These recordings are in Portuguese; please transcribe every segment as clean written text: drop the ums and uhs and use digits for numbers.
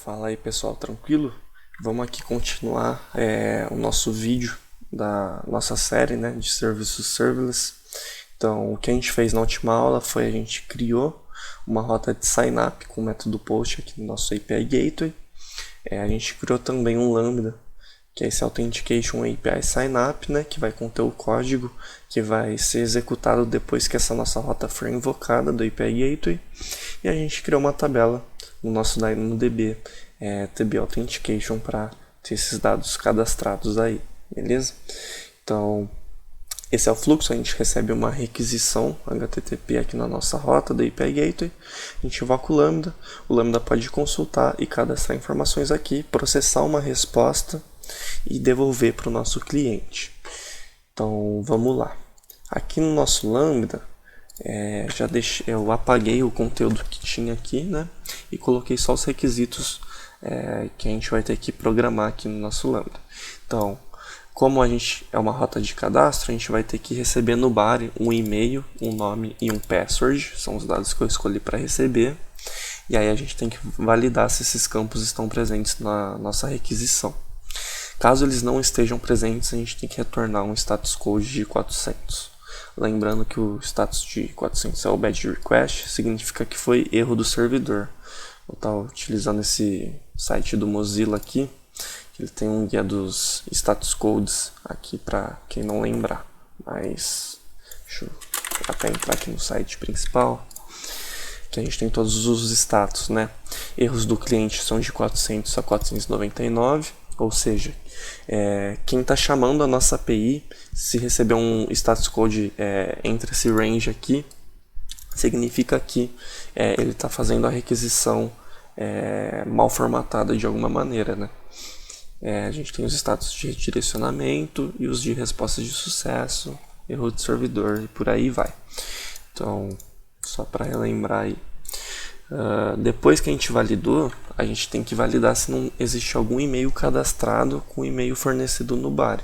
Fala aí pessoal, tranquilo? Vamos aqui continuar o nosso vídeo da nossa série, né, de serviços serverless. Então, o que a gente fez na última aula foi a gente criou uma rota de sign-up com o método POST aqui no nosso API Gateway. A gente criou também um Lambda, que é esse Authentication API Sign-up, né, que vai conter o código que vai ser executado depois que essa nossa rota for invocada do API Gateway. E a gente criou uma tabela no nosso DynamoDB TB Authentication para ter esses dados cadastrados aí, beleza? Então, esse é o fluxo. A gente recebe uma requisição HTTP aqui na nossa rota da API Gateway, a gente invoca o Lambda pode consultar e cadastrar informações aqui, processar uma resposta e devolver para o nosso cliente. Então, vamos lá. Aqui no nosso Lambda, eu apaguei o conteúdo que tinha aqui, né? E coloquei só os requisitos que a gente vai ter que programar aqui no nosso Lambda. Então, como a gente é uma rota de cadastro, a gente vai ter que receber no body um e-mail, um nome e um password. São os dados que eu escolhi para receber. E aí a gente tem que validar se esses campos estão presentes na nossa requisição. Caso eles não estejam presentes, a gente tem que retornar um status code de 400. Lembrando que o status de 400 é o bad request, significa que foi erro do servidor. Vou estar utilizando esse site do Mozilla aqui, que ele tem um guia dos status codes aqui para quem não lembrar. Mas deixa eu até entrar aqui no site principal, que a gente tem todos os status, né? Erros do cliente são de 400 a 499. Ou seja, quem está chamando a nossa API, se receber um status code entre esse range aqui, significa que ele está fazendo a requisição mal formatada de alguma maneira, né? A gente tem os status de redirecionamento e os de resposta de sucesso, erro de servidor e por aí vai. Então, só para relembrar aí. Depois que a gente validou, a gente tem que validar se não existe algum e-mail cadastrado com o e-mail fornecido no body.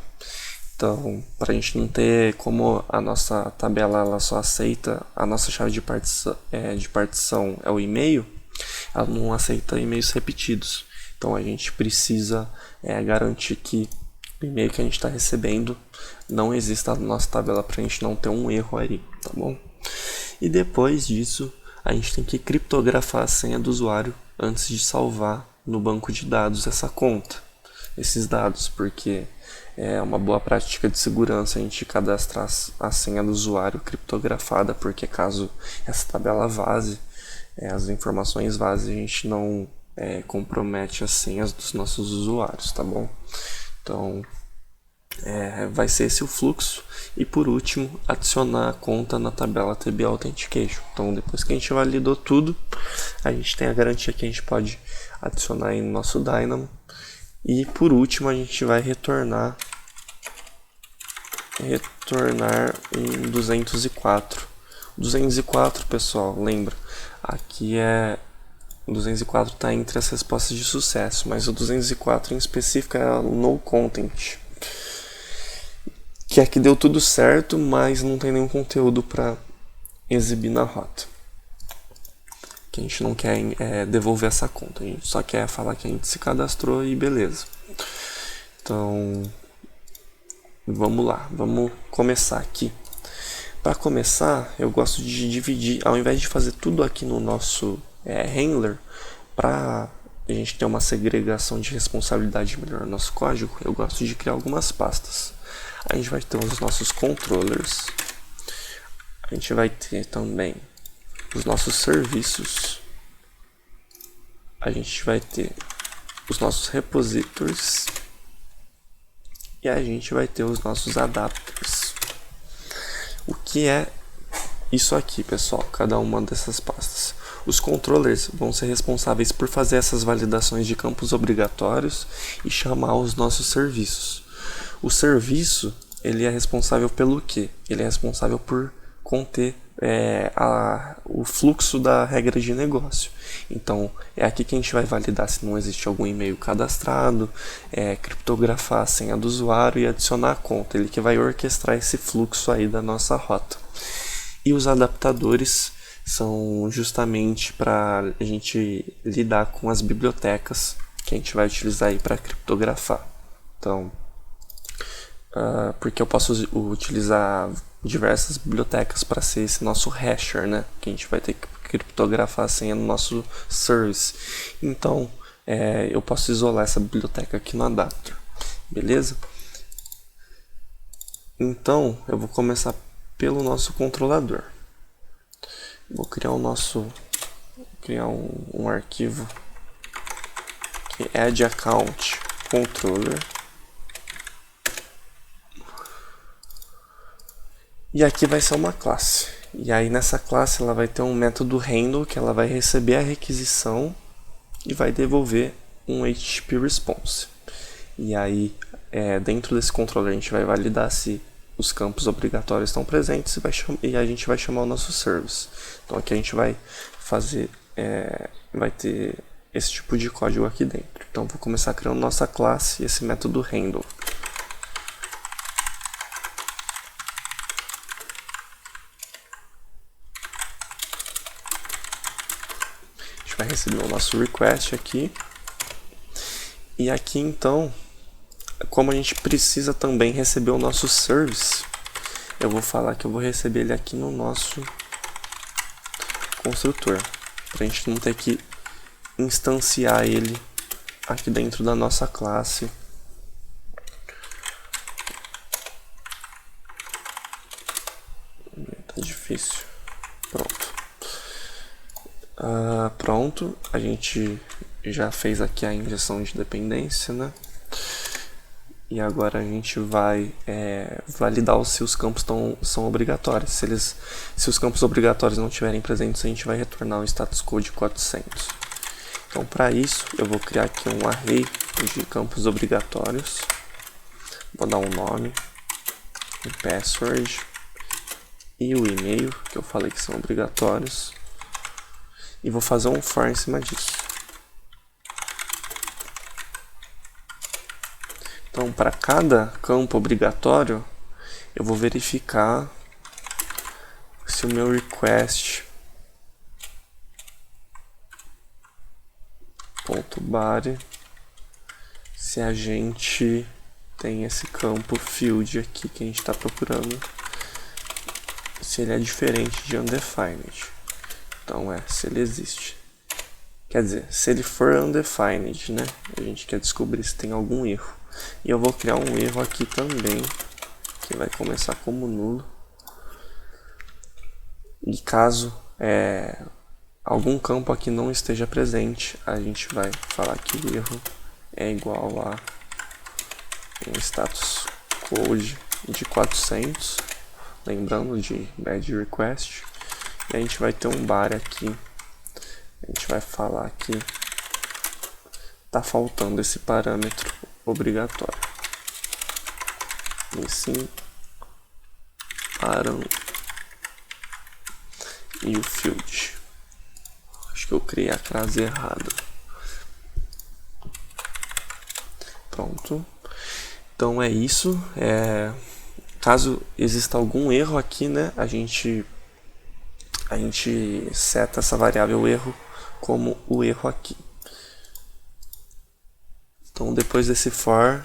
Então, para a gente não ter, como a nossa tabela ela só aceita, a nossa chave de partição é o e-mail, ela não aceita e-mails repetidos. Então a gente precisa garantir que o e-mail que a gente está recebendo não exista na nossa tabela para a gente não ter um erro aí, tá bom? E depois disso, a gente tem que criptografar a senha do usuário antes de salvar no banco de dados essa conta, esses dados, porque é uma boa prática de segurança a gente cadastrar a senha do usuário criptografada, porque caso essa tabela vaze, as informações vazem, a gente não compromete as senhas dos nossos usuários, tá bom? Então, vai ser esse o fluxo. E por último, adicionar a conta na tabela TB Authentication. Então, depois que a gente validou tudo, a gente tem a garantia que a gente pode adicionar aí no nosso Dynamo. E por último, a gente vai retornar em 204. 204, pessoal, lembra? Aqui 204 está entre as respostas de sucesso, mas o 204 em específico é o no content, que aqui deu tudo certo, mas não tem nenhum conteúdo para exibir na rota. Que a gente não quer devolver essa conta, a gente só quer falar que a gente se cadastrou e beleza. Então, vamos lá, vamos começar aqui. Para começar, eu gosto de dividir, ao invés de fazer tudo aqui no nosso handler, para a gente ter uma segregação de responsabilidade melhor no nosso código, eu gosto de criar algumas pastas. A gente vai ter os nossos controllers, a gente vai ter também os nossos serviços, a gente vai ter os nossos repositories e a gente vai ter os nossos adapters. O que é isso aqui, pessoal? Cada uma dessas pastas. Os controllers vão ser responsáveis por fazer essas validações de campos obrigatórios e chamar os nossos serviços. O serviço, ele é responsável pelo quê? Ele é responsável por conter o fluxo da regra de negócio. Então, é aqui que a gente vai validar se não existe algum e-mail cadastrado, criptografar a senha do usuário e adicionar a conta. Ele que vai orquestrar esse fluxo aí da nossa rota. E os adaptadores são justamente para a gente lidar com as bibliotecas que a gente vai utilizar aí para criptografar. Então, porque eu posso utilizar diversas bibliotecas para ser esse nosso hasher, né? Que a gente vai ter que criptografar a senha no nosso service. Então, eu posso isolar essa biblioteca aqui no adapter, beleza? Então, eu vou começar pelo nosso controlador. Vou criar um arquivo que é add account controller. E aqui vai ser uma classe. E aí nessa classe ela vai ter um método handle que ela vai receber a requisição e vai devolver um HTTP response. E aí dentro desse controller a gente vai validar se os campos obrigatórios estão presentes e a gente vai chamar o nosso service. Então aqui a gente vai fazer, vai ter esse tipo de código aqui dentro. Então vou começar criando nossa classe e esse método handle. Vai receber o nosso request aqui. E aqui então, como a gente precisa também receber o nosso service, eu vou falar que eu vou receber ele aqui no nosso construtor, para a gente não ter que instanciar ele aqui dentro da nossa classe. Tá difícil. Pronto. Pronto, a gente já fez aqui a injeção de dependência, né? E agora a gente vai validar se os campos são obrigatórios. Se os campos obrigatórios não estiverem presentes, a gente vai retornar o status code 400. Então, para isso, eu vou criar aqui um array de campos obrigatórios. Vou dar um nome, um password e o e-mail, que eu falei que são obrigatórios. E vou fazer um for em cima disso. Então, para cada campo obrigatório, eu vou verificar se o meu request .body, se a gente tem esse campo field aqui que a gente está procurando, se ele é diferente de undefined. Então se ele existe. Quer dizer, se ele for undefined, né? A gente quer descobrir se tem algum erro. E eu vou criar um erro aqui também, que vai começar como nulo. E caso algum campo aqui não esteja presente, a gente vai falar que o erro é igual a um status code de 400, lembrando de bad request. E a gente vai ter um bar aqui. A gente vai falar que tá faltando esse parâmetro obrigatório. Missing param e o field. Acho que eu criei a classe errada. Pronto. Então é isso. Caso exista algum erro aqui, né, a gente seta essa variável erro como o erro aqui. Então depois desse for,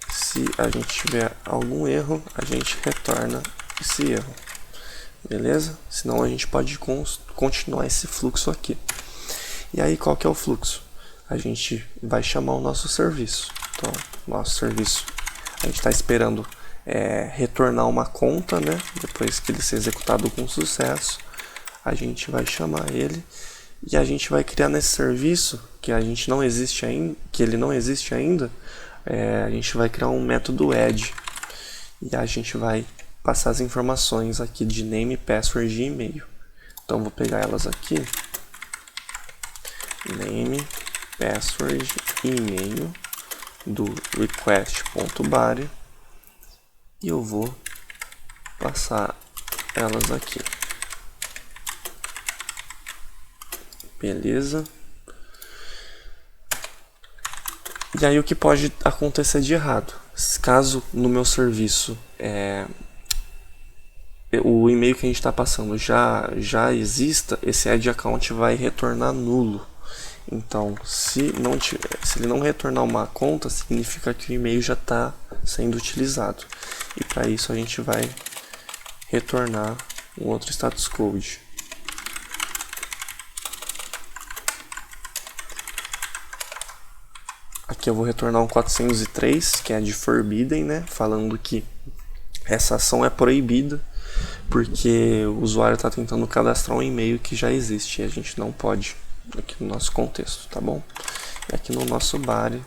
se a gente tiver algum erro, a gente retorna esse erro. Beleza? Senão a gente pode continuar esse fluxo aqui. E aí qual que é o fluxo? A gente vai chamar o nosso serviço. Então, nosso serviço, a gente está esperando retornar uma conta, né? Depois que ele ser executado com sucesso, a gente vai chamar ele e a gente vai criar nesse serviço que ele não existe ainda, a gente vai criar um método add e a gente vai passar as informações aqui de name, password e e-mail. Então vou pegar elas aqui, name, password e e-mail do request.body e eu vou passar elas aqui. Beleza. E aí o que pode acontecer de errado? Caso no meu serviço o e-mail que a gente está passando já exista, esse add account vai retornar nulo. Então, se ele não retornar uma conta, significa que o e-mail já está sendo utilizado. E para isso a gente vai retornar um outro status code. Aqui eu vou retornar um 403, que é de forbidden, né? Falando que essa ação é proibida, porque o usuário está tentando cadastrar um e-mail que já existe e a gente não pode aqui no nosso contexto, tá bom? E aqui no nosso body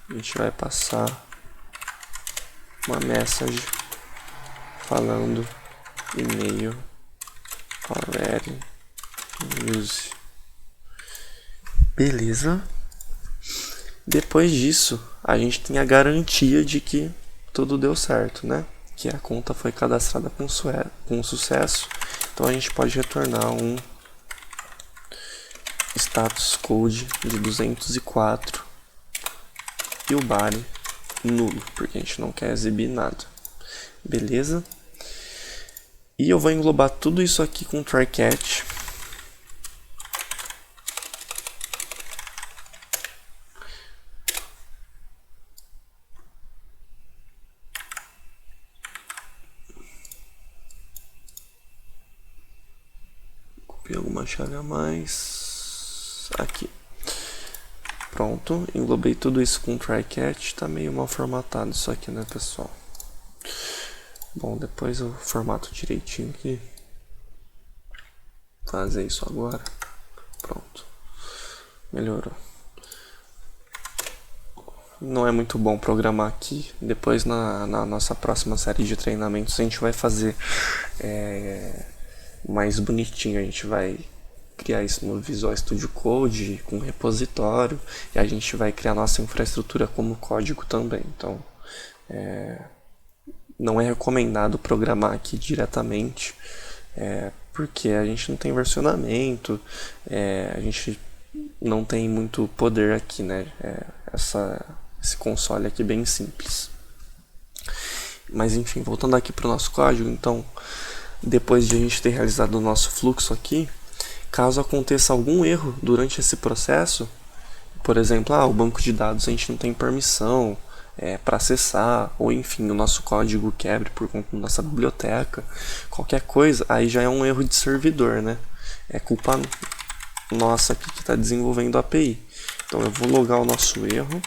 a gente vai passar uma message falando e-mail already use. Beleza? Depois disso, a gente tem a garantia de que tudo deu certo, né? Que a conta foi cadastrada com sucesso. Então a gente pode retornar um status code de 204 e o body nulo, porque a gente não quer exibir nada. Beleza? E eu vou englobar tudo isso aqui com try catch. Copiei alguma chave a mais. Aqui. Pronto, englobei tudo isso com try catch. Tá meio mal formatado isso aqui, né, pessoal? Bom, depois eu formato direitinho aqui. Fazer isso agora. Pronto. Melhorou. Não é muito bom programar aqui. Depois na nossa próxima série de treinamentos a gente vai fazer mais bonitinho. A gente vai criar isso no Visual Studio Code com repositório e a gente vai criar nossa infraestrutura como código também. Então não é recomendado programar aqui diretamente, porque a gente não tem versionamento, a gente não tem muito poder aqui, né? Esse console aqui bem simples. Mas enfim, voltando aqui para o nosso código, então depois de a gente ter realizado o nosso fluxo aqui, caso aconteça algum erro durante esse processo, por exemplo, o banco de dados a gente não tem permissão para acessar, ou enfim, o nosso código quebre por conta da nossa biblioteca, qualquer coisa, aí já é um erro de servidor, né? É culpa nossa aqui que está desenvolvendo a API. Então eu vou logar o nosso erro,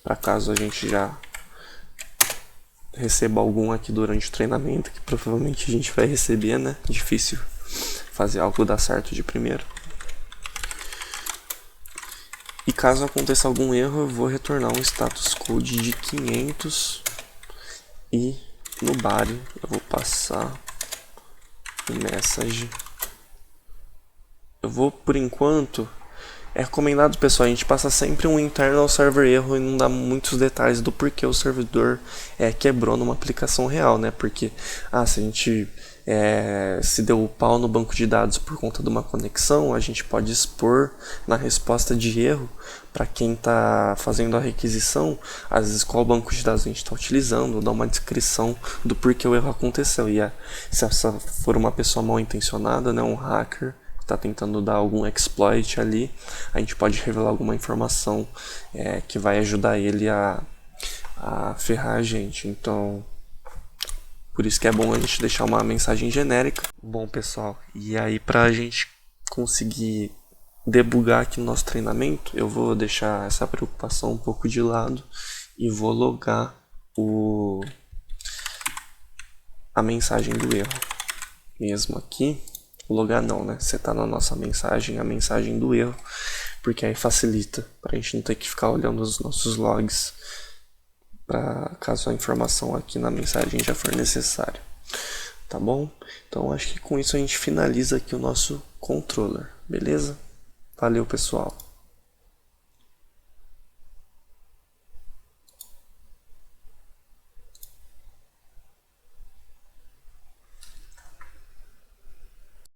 para caso a gente já receba algum aqui durante o treinamento, que provavelmente a gente vai receber, né? Difícil fazer algo dar certo de primeiro. E caso aconteça algum erro, eu vou retornar um status code de 500 e no body eu vou passar um message. Eu vou, por enquanto, é recomendado, pessoal, a gente passa sempre um internal server erro e não dá muitos detalhes do porquê o servidor quebrou numa aplicação real, né? Porque, se a gente se deu pau no banco de dados por conta de uma conexão, a gente pode expor na resposta de erro para quem está fazendo a requisição, às vezes qual banco de dados a gente está utilizando, dar uma descrição do porquê o erro aconteceu. E se essa for uma pessoa mal intencionada, né, um hacker, está tentando dar algum exploit ali, a gente pode revelar alguma informação que vai ajudar ele a ferrar a gente. Então, por isso que é bom a gente deixar uma mensagem genérica. Bom, pessoal, e aí para a gente conseguir debugar aqui no nosso treinamento, eu vou deixar essa preocupação um pouco de lado e vou logar a mensagem do erro mesmo aqui. Logar não, né? Setar na nossa mensagem a mensagem do erro, porque aí facilita para a gente não ter que ficar olhando os nossos logs para caso a informação aqui na mensagem já for necessária. Tá bom? Então acho que com isso a gente finaliza aqui o nosso controller, beleza? Valeu, pessoal!